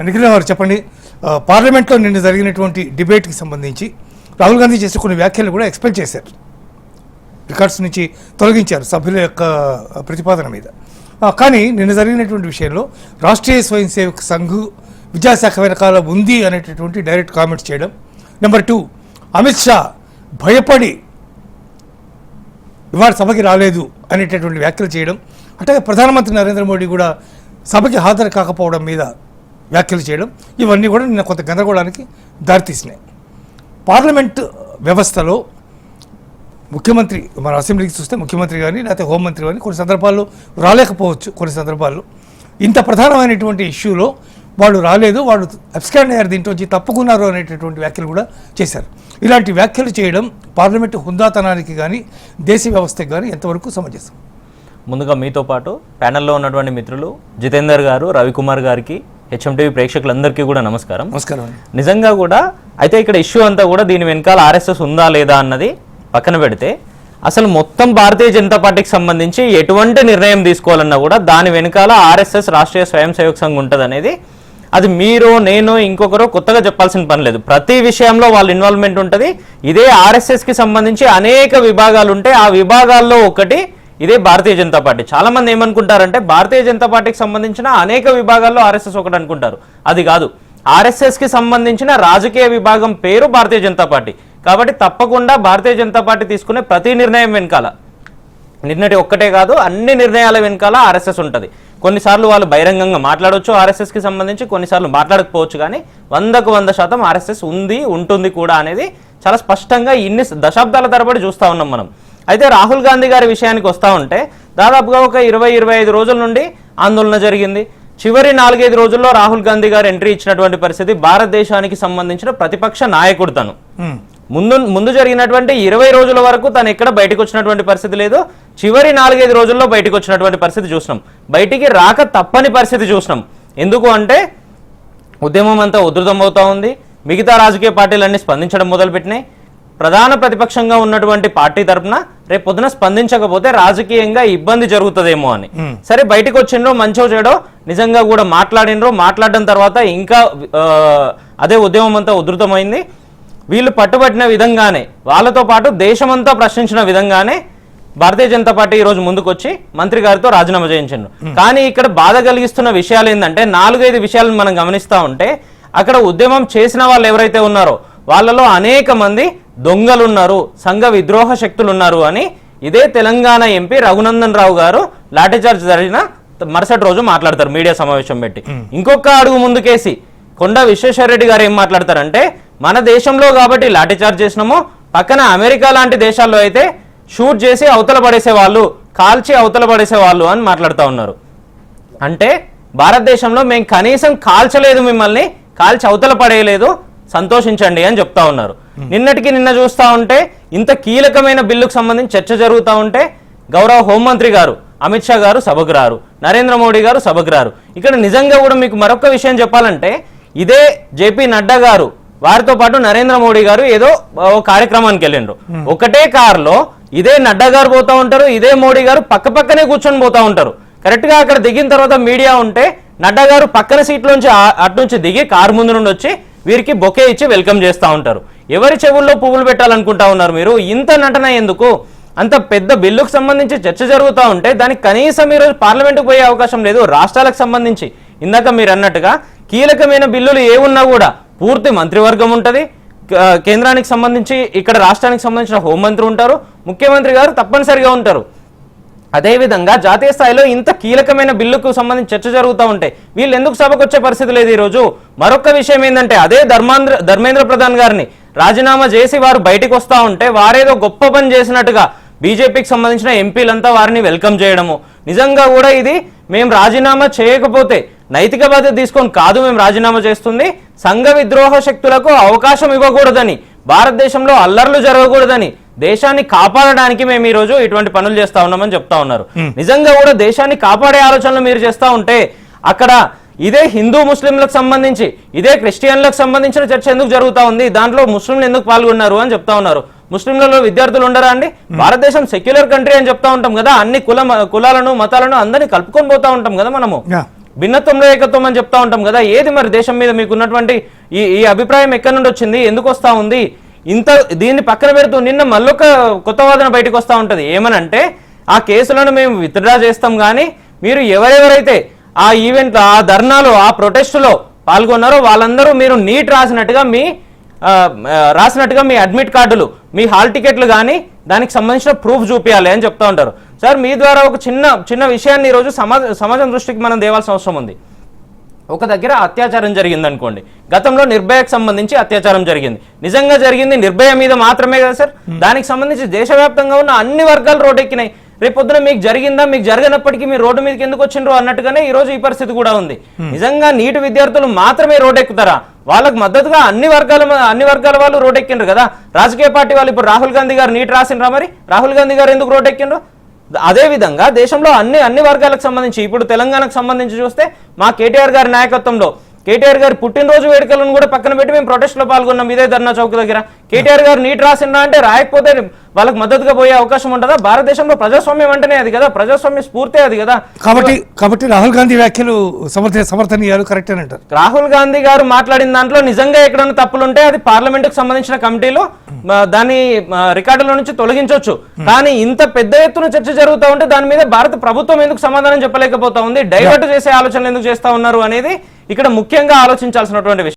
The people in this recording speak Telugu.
నిఖిల్ గారు చెప్పండి, పార్లమెంట్లో నిన్న జరిగినటువంటి డిబేట్కి సంబంధించి రాహుల్ గాంధీ చేసిన కొన్ని వ్యాఖ్యలు కూడా ఎక్స్పెల్ చేశారు, రికార్డ్స్ నుంచి తొలగించారు సభ్యుల యొక్క ప్రతిపాదన మీద. కానీ నిన్న జరిగినటువంటి విషయంలో రాష్ట్రీయ స్వయం సేవక్ సంఘ్ విద్యాశాఖ వెనకాల ఉంది అనేటటువంటి డైరెక్ట్ కామెంట్స్ చేయడం. నెంబర్ 2, అమిత్ షా భయపడి ఇవాళ సభకి రాలేదు అనేటటువంటి వ్యాఖ్యలు చేయడం. అట్లాగే ప్రధానమంత్రి నరేంద్ర మోడీ కూడా సభకి హాజరు కాకపోవడం మీద వ్యాఖ్యలు చేయడం. ఇవన్నీ కూడా నిన్న కొంత గందరగోళానికి దారితీసినాయి. పార్లమెంట్ వ్యవస్థలో ముఖ్యమంత్రి, మన అసెంబ్లీకి చూస్తే ముఖ్యమంత్రి కానీ లేకపోతే హోంమంత్రి కానీ కొన్ని సందర్భాల్లో రాలేకపోవచ్చు. కొన్ని సందర్భాల్లో ఇంత ప్రధానమైనటువంటి ఇష్యూలో వాళ్ళు రాలేదు, వాళ్ళు అబ్స్కాండ్ అయ్యారు, దీంట్లోంచి తప్పుకున్నారు అనేటటువంటి వ్యాఖ్యలు కూడా చేశారు. ఇలాంటి వ్యాఖ్యలు చేయడం పార్లమెంటు హుందాతనానికి కానీ దేశ వ్యవస్థకి కానీ ఎంతవరకు సమంజసం? ముందుగా మీతో పాటు ప్యానెల్లో ఉన్నటువంటి మిత్రులు జితేందర్ గారు, రవికుమార్ గారికి, హెచ్ఎంటీవీ ప్రేక్షకులందరికీ కూడా నమస్కారం. నమస్కారం. నిజంగా కూడా అయితే ఇక్కడ ఇష్యూ అంతా కూడా దీని వెనకాల ఆర్ఎస్ఎస్ ఉందా లేదా అన్నది పక్కన పెడితే, అసలు మొత్తం భారతీయ జనతా పార్టీకి సంబంధించి ఎటువంటి నిర్ణయం తీసుకోవాలన్నా కూడా దాని వెనకాల ఆర్ఎస్ఎస్ రాష్ట్రీయ స్వయం సేవక్ సంఘ్ ఉంటుంది అనేది అది మీరు, నేను, ఇంకొకరు కొత్తగా చెప్పాల్సిన పని లేదు. ప్రతి విషయంలో వాళ్ళ ఇన్వాల్వ్మెంట్ ఉంటుంది. ఇదే ఆర్ఎస్ఎస్కి సంబంధించి అనేక విభాగాలు ఉంటాయి. ఆ విభాగాల్లో ఒకటి ఇదే భారతీయ జనతా పార్టీ. చాలా మంది ఏమనుకుంటారంటే భారతీయ జనతా పార్టీకి సంబంధించిన అనేక విభాగాల్లో ఆర్ఎస్ఎస్ ఒకటి అనుకుంటారు. అది కాదు. ఆర్ఎస్ఎస్కి సంబంధించిన రాజకీయ విభాగం పేరు భారతీయ జనతా పార్టీ. కాబట్టి తప్పకుండా భారతీయ జనతా పార్టీ తీసుకునే ప్రతి నిర్ణయం వెనకాల, నిన్నటి ఒక్కటే కాదు అన్ని నిర్ణయాల వెనకాల ఆర్ఎస్ఎస్ ఉంటుంది. కొన్నిసార్లు వాళ్ళు బహిరంగంగా మాట్లాడవచ్చు ఆర్ఎస్ఎస్కి సంబంధించి, కొన్నిసార్లు మాట్లాడకపోవచ్చు. కానీ 100% ఆర్ఎస్ఎస్ ఉంది, ఉంటుంది కూడా అనేది చాలా స్పష్టంగా ఇన్ని దశాబ్దాల తరబడి చూస్తూ ఉన్నాం మనం. అయితే రాహుల్ గాంధీ గారి విషయానికి వస్తూ ఉంటే దాదాపుగా ఒక 20-25 రోజుల నుండి ఆందోళన జరిగింది. చివరి 4-5 రోజుల్లో రాహుల్ గాంధీ గారు ఎంట్రీ ఇచ్చినటువంటి పరిస్థితి. భారతదేశానికి సంబంధించిన ప్రతిపక్ష నాయకుడు తను. ముందు జరిగినటువంటి 20 రోజుల వరకు తను ఎక్కడ బయటకు వచ్చినటువంటి పరిస్థితి లేదు. చివరి 4-5 రోజుల్లో బయటకు వచ్చినటువంటి పరిస్థితి చూసినాం. బయటికి రాక తప్పని పరిస్థితి చూసినాం. ఎందుకు అంటే ఉద్యమం అంతా ఉధృతమవుతా ఉంది. మిగతా రాజకీయ పార్టీలన్నీ స్పందించడం మొదలుపెట్టినాయి. ప్రధాన ప్రతిపక్షంగా ఉన్నటువంటి పార్టీ తరఫున రేపు పొద్దున స్పందించకపోతే రాజకీయంగా ఇబ్బంది జరుగుతుందేమో అని సరే బయటకు వచ్చిండ్రో, మంచో చెడో నిజంగా కూడా మాట్లాడినరో. మాట్లాడడం తర్వాత ఇంకా అదే ఉద్యమం అంతా ఉధృతమైంది. వీళ్ళు పట్టుబట్టిన విధంగానే, వాళ్ళతో పాటు దేశమంతా ప్రశ్నించిన విధంగానే భారతీయ జనతా పార్టీ ఈరోజు ముందుకొచ్చి మంత్రి గారితో రాజీనామా చేయించారు. కానీ ఇక్కడ బాధ కలిగిస్తున్న విషయాలు ఏంటంటే 4-5 విషయాలను మనం గమనిస్తూ ఉంటే అక్కడ ఉద్యమం చేసిన వాళ్ళు ఎవరైతే ఉన్నారో వాళ్ళలో అనేక మంది దొంగలున్నారు, సంఘ విద్రోహ శక్తులు ఉన్నారు అని ఇదే తెలంగాణ ఎంపీ రఘునందన్ రావు గారు లాఠీచార్జ్ జరిగిన మరుసటి రోజు మాట్లాడతారు మీడియా సమావేశం పెట్టి. ఇంకొక అడుగు ముందుకేసి కొండా విశ్వేశ్వరరెడ్డి గారు ఏం మాట్లాడతారంటే, మన దేశంలో కాబట్టి లాఠీచార్జ్ చేసినామో పక్కన అమెరికా లాంటి దేశాల్లో అయితే షూట్ చేసి అవతల పడేసేవాళ్ళు, కాల్చి అవతల పడేసేవాళ్ళు అని మాట్లాడుతూ ఉన్నారు. అంటే భారతదేశంలో మేము కనీసం కాల్చలేదు, మిమ్మల్ని కాల్చి అవతల పడేయలేదు, సంతోషించండి అని చెప్తా ఉన్నారు. నిన్నటికి నిన్న చూస్తూ ఉంటే ఇంత కీలకమైన బిల్లుకు సంబంధించి చర్చ జరుగుతూ ఉంటే గౌరవ హోంమంత్రి గారు అమిత్ షా గారు సభకు రారు, నరేంద్ర మోడీ గారు సభకు రారు. ఇక్కడ నిజంగా కూడా మీకు మరొక విషయం చెప్పాలంటే ఇదే జేపీ నడ్డా గారు వారితో పాటు నరేంద్ర మోడీ గారు ఏదో కార్యక్రమానికి వెళ్ళిండ్రు. ఒకటే కారులో ఇదే నడ్డా గారు పోతా ఉంటారు, ఇదే మోడీ గారు పక్కనే కూర్చొని పోతా ఉంటారు. కరెక్ట్ గా అక్కడ దిగిన తర్వాత మీడియా ఉంటే నడ్డా గారు పక్కన సీట్లోంచి అట్నుంచి దిగి కారు ముందు నుండి వచ్చి వీరికి బొకే ఇచ్చి వెల్కమ్ చేస్తూ ఉంటారు. ఎవరి చెవుల్లో పువ్వులు పెట్టాలనుకుంటా ఉన్నారు మీరు? ఇంత నటన ఎందుకు? అంత పెద్ద బిల్లుకు సంబంధించి చర్చ జరుగుతూ ఉంటే దానికి కనీసం ఈరోజు పార్లమెంటుకు పోయే అవకాశం లేదు. రాష్ట్రాలకు సంబంధించి ఇందాక మీరు అన్నట్టుగా కీలకమైన బిల్లులు ఏమున్నా కూడా పూర్తి మంత్రివర్గం ఉంటుంది. కేంద్రానికి సంబంధించి ఇక్కడ రాష్ట్రానికి సంబంధించిన హోంమంత్రి ఉంటారు, ముఖ్యమంత్రి గారు తప్పనిసరిగా ఉంటారు. అదేవిధంగా జాతీయ స్థాయిలో ఇంత కీలకమైన బిల్లుకు సంబంధించి చర్చ జరుగుతూ ఉంటే వీళ్ళు ఎందుకు సభకు వచ్చే పరిస్థితి లేదు ఈరోజు? మరొక విషయం ఏంటంటే అదే ధర్మేంద్ర ప్రధాన్ గారిని రాజీనామా చేసి వారు బయటకు వస్తూ ఉంటే వారేదో గొప్ప పని చేసినట్టుగా బీజేపీకి సంబంధించిన ఎంపీలంతా వారిని వెల్కమ్ చేయడము. నిజంగా కూడా ఇది మేము రాజీనామా చేయకపోతే నైతిక బాధ్యత తీసుకొని కాదు మేము రాజీనామా చేస్తుంది, సంఘ విద్రోహ శక్తులకు అవకాశం ఇవ్వకూడదని, భారతదేశంలో అల్లర్లు జరగకూడదని, దేశాన్ని కాపాడడానికి మేము ఈ రోజు ఇటువంటి పనులు చేస్తా ఉన్నామని చెప్తా ఉన్నారు. నిజంగా కూడా దేశాన్ని కాపాడే ఆలోచనలు మీరు చేస్తా ఉంటే అక్కడ ఇదే హిందూ ముస్లింలకు సంబంధించి, ఇదే క్రిస్టియన్లకు సంబంధించిన చర్చ ఎందుకు జరుగుతూ ఉంది? దాంట్లో ముస్లింలు ఎందుకు పాల్గొన్నారు అని చెప్తా ఉన్నారు. ముస్లింలలో విద్యార్థులు ఉండరా అండి? భారతదేశం సెక్యులర్ కంట్రీ అని చెప్తా ఉంటాం కదా, అన్ని కులాలను మతాలను అందరినీ కలుపుకొని పోతా ఉంటాం కదా మనము. భిన్నత్వంలో ఏకత్వం అని చెప్తా ఉంటాం కదా, ఏది మరి దేశం మీద మీకు ఉన్నటువంటి ఈ అభిప్రాయం ఎక్కడి నుండి వచ్చింది, ఎందుకు వస్తూ ఉంది? దీన్ని పక్కన పెడుతూ నిన్న మళ్ళొక కొత్త వాదన బయటకు వస్తూ ఉంటుంది. ఏమనంటే ఆ కేసులను మేము విత్డ్రా చేస్తాం, కానీ మీరు ఎవరెవరైతే ఆ ఈవెంట్, ఆ ధర్నాలో, ఆ ప్రొటెస్టులో పాల్గొన్నారో వాళ్ళందరూ మీరు నీట్ రాసినట్టుగా మీ అడ్మిట్ కార్డులు, మీ హాల్ టికెట్లు కానీ దానికి సంబంధించిన ప్రూఫ్ చూపించాలి అని చెప్తా ఉంటారు. సార్, మీ ద్వారా ఒక చిన్న విషయాన్ని ఈరోజు సమాజం దృష్టికి మనం తేవాల్సిన అవసరం ఉంది. ఒక దగ్గర అత్యాచారం జరిగింది అనుకోండి, గతంలో నిర్భయకు సంబంధించి అత్యాచారం జరిగింది, నిజంగా జరిగింది నిర్భయ మీద మాత్రమే కదా సార్, దానికి సంబంధించి దేశవ్యాప్తంగా ఉన్న అన్ని వర్గాలు రోడ్డెక్కినాయి. రేపొద్దున మీకు జరిగిందా, మీకు జరిగినప్పటికీ మీరు రోడ్డు మీదకి ఎందుకు వచ్చిండ్రు అన్నట్టుగానే ఈ రోజు ఈ పరిస్థితి కూడా ఉంది. నిజంగా నీటి విద్యార్థులు మాత్రమే రోడ్డెక్కుతారా? వాళ్ళకు మద్దతుగా అన్ని వర్గాల వాళ్ళు రోడ్డెక్కిండ్రు కదా. రాజకీయ పార్టీ వాళ్ళు ఇప్పుడు రాహుల్ గాంధీ గారు నీటి రాసిండ్రా? మరి రాహుల్ గాంధీ గారు ఎందుకు రోడ్డెక్కిండ్రు? అదే విధంగా దేశంలో అన్ని వర్గాలకు సంబంధించి, ఇప్పుడు తెలంగాణకు సంబంధించి చూస్తే మా కేటీఆర్ గారి నాయకత్వంలో కేటీఆర్ గారి పుట్టినరోజు వేడుకలను కూడా పక్కన పెట్టి మేము ప్రొటెస్ట్లో పాల్గొన్నాం ఇదే ధర్నా చౌక్ దగ్గర. కేటీఆర్ గారు నీట్ రాసిందా అంటే రాయకపోతే వాళ్ళకి మద్దతుగా పోయే అవకాశం ఉంటుందా? భారతదేశంలో ప్రజాస్వామ్యం అంటేనే అది కదా, ప్రజాస్వామ్య స్ఫూర్తే అది కదా. కాబట్టి రాహుల్ గాంధీ వ్యాఖ్యలు సమర్థనీయాలు, కరెక్ట్ అని అంటారు. రాహుల్ గాంధీ గారు మాట్లాడిన దాంట్లో నిజంగా ఎక్కడైనా తప్పులుంటే అది పార్లమెంటుకు సంబంధించిన కమిటీలో దాని రికార్డుల నుంచి తొలగించవచ్చు. కానీ ఇంత పెద్ద ఎత్తున చర్చ జరుగుతూ ఉంటే దాని మీద భారత ప్రభుత్వం ఎందుకు సమాధానం చెప్పలేకపోతా ఉంది? డైవర్ట్ చేసే ఆలోచనలు ఎందుకు చేస్తా ఉన్నారు అనేది ఇక్కడ ముఖ్యంగా ఆలోచించాల్సినటువంటి విషయం.